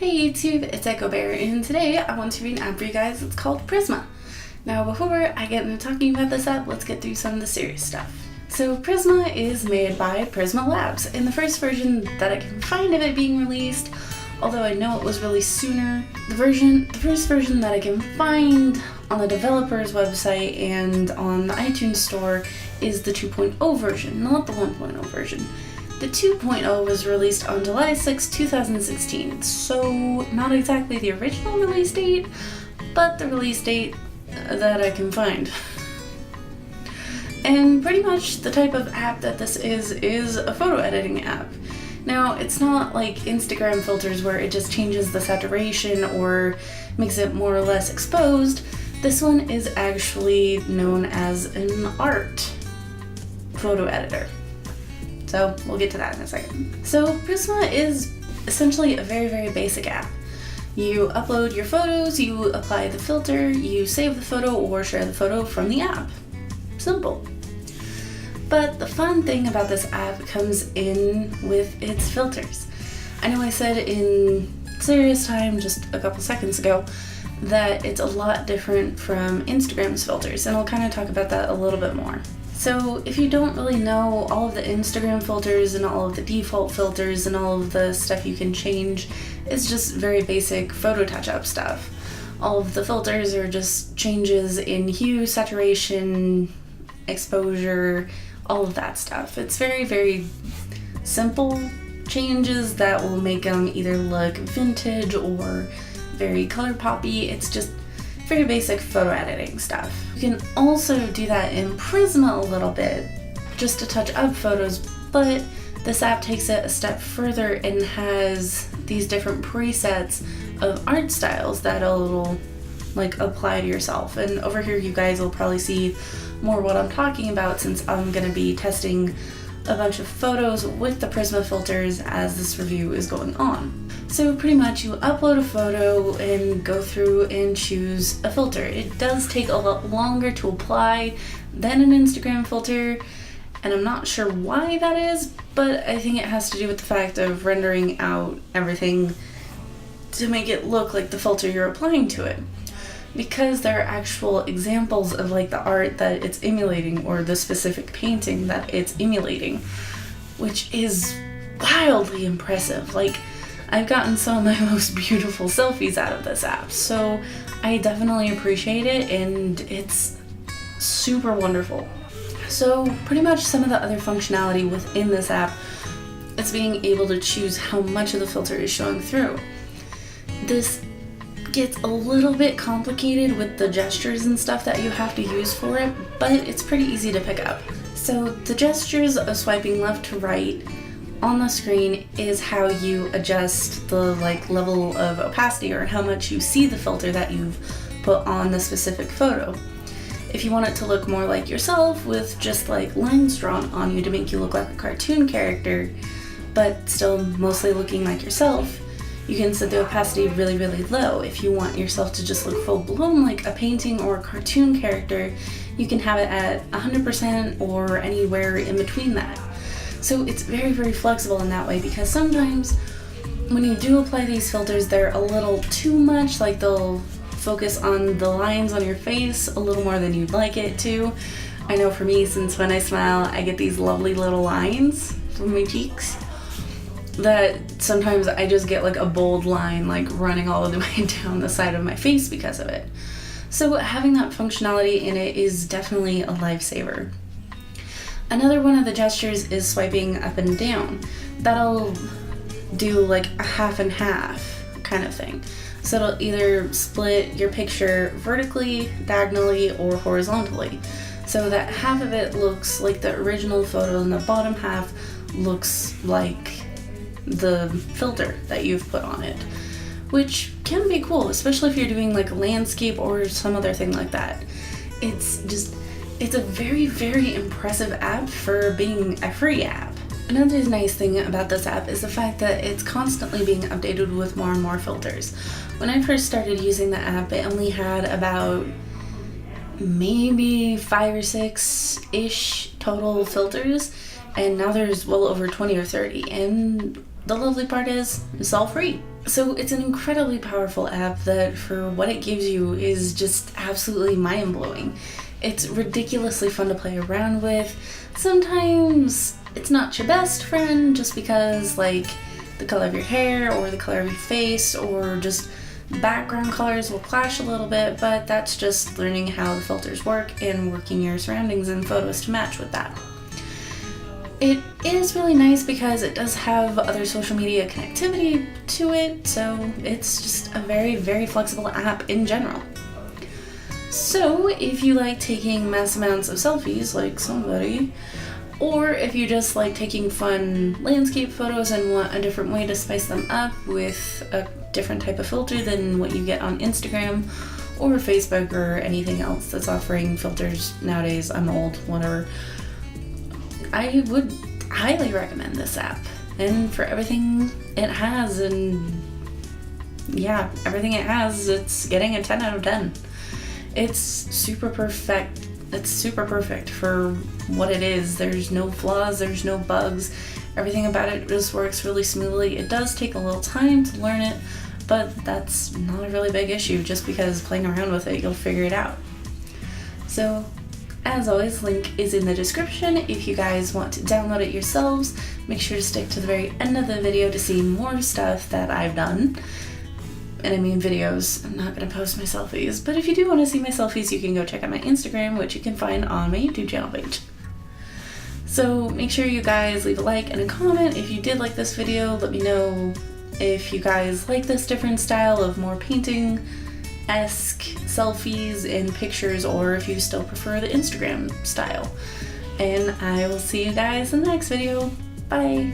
Hey YouTube, it's Echo Bear, and today I want to read an app for you guys. It's called Prisma. Now before I get into talking about this app, let's get through some of the serious stuff. So Prisma is made by Prisma Labs, and the first version that I can find of it being released, although I know it was released sooner, the first version that I can find on the developer's website and on the iTunes store is the 2.0 version, not the 1.0 version. The 2.0 was released on July 6, 2016, so not exactly the original release date, but the release date that I can find. And pretty much the type of app that this is a photo editing app. Now, it's not like Instagram filters where it just changes the saturation or makes it more or less exposed. This one is actually known as an art photo editor. So we'll get to that in a second. So Prisma is essentially a very, very basic app. You upload your photos, you apply the filter, you save the photo or share the photo from the app. Simple. But the fun thing about this app comes in with its filters. I know I said in serious time just a couple seconds ago that it's a lot different from Instagram's filters, and I'll kind of talk about that a little bit more. So if you don't really know all of the Instagram filters and all of the default filters and all of the stuff you can change, it's just very basic photo touch-up stuff. All of the filters are just changes in hue, saturation, exposure, all of that stuff. It's very, very simple changes that will make them either look vintage or very color poppy. It's just very basic photo editing stuff. You can also do that in Prisma a little bit, just to touch up photos, but this app takes it a step further and has these different presets of art styles that it'll apply to yourself. And over here you guys will probably see more what I'm talking about, since I'm gonna be testing a bunch of photos with the Prisma filters as this review is going on. So pretty much you upload a photo and go through and choose a filter. It does take a lot longer to apply than an Instagram filter, and I'm not sure why that is, but I think it has to do with the fact of rendering out everything to make it look like the filter you're applying to it. Because there are actual examples of the art that it's emulating or the specific painting that it's emulating, which is wildly impressive. I've gotten some of my most beautiful selfies out of this app, so I definitely appreciate it, and it's super wonderful. So pretty much some of the other functionality within this app is being able to choose how much of the filter is showing through. This gets a little bit complicated with the gestures and stuff that you have to use for it, but it's pretty easy to pick up. So the gestures of swiping left to right on the screen is how you adjust the level of opacity, or how much you see the filter that you've put on the specific photo. If you want it to look more like yourself, with just lines drawn on you to make you look like a cartoon character, but still mostly looking like yourself, you can set the opacity really, really low. If you want yourself to just look full-blown like a painting or a cartoon character, you can have it at 100% or anywhere in between that. So it's very, very flexible in that way, because sometimes when you do apply these filters, they're a little too much, they'll focus on the lines on your face a little more than you'd like it to. I know for me, since when I smile, I get these lovely little lines from my cheeks, that sometimes I just get a bold line running all the way down the side of my face because of it. So having that functionality in it is definitely a lifesaver. Another one of the gestures is swiping up and down. That'll do a half and half kind of thing. So it'll either split your picture vertically, diagonally, or horizontally, so that half of it looks like the original photo and the bottom half looks like the filter that you've put on it, which can be cool, especially if you're doing a landscape or some other thing like that. It's a very, very impressive app for being a free app. Another nice thing about this app is the fact that it's constantly being updated with more and more filters. When I first started using the app, it only had about maybe 5 or 6-ish total filters, and now there's well over 20 or 30, and the lovely part is it's all free. So it's an incredibly powerful app that for what it gives you is just absolutely mind-blowing. It's ridiculously fun to play around with. Sometimes it's not your best friend just because like the color of your hair or the color of your face or just background colors will clash a little bit, but that's just learning how the filters work and working your surroundings and photos to match with that. It is really nice because it does have other social media connectivity to it, so it's just a very, very flexible app in general. So if you like taking mass amounts of selfies like somebody, or if you just like taking fun landscape photos and want a different way to spice them up with a different type of filter than what you get on Instagram or Facebook or anything else that's offering filters nowadays, I'm old, whatever, I would highly recommend this app. And for everything it has, and yeah, everything it has, it's getting a 10 out of 10. It's super perfect. It's super perfect for what it is. There's no flaws, there's no bugs. Everything about it just works really smoothly. It does take a little time to learn it, but that's not a really big issue. Just because playing around with it, you'll figure it out. So, as always, link is in the description. If you guys want to download it yourselves, make sure to stick to the very end of the video to see more stuff that I've done. And I mean videos. I'm not going to post my selfies, but if you do want to see my selfies, you can go check out my Instagram, which you can find on my YouTube channel page. So make sure you guys leave a like and a comment if you did like this video. Let me know if you guys like this different style of more painting-esque selfies and pictures, or if you still prefer the Instagram style. And I will see you guys in the next video. Bye!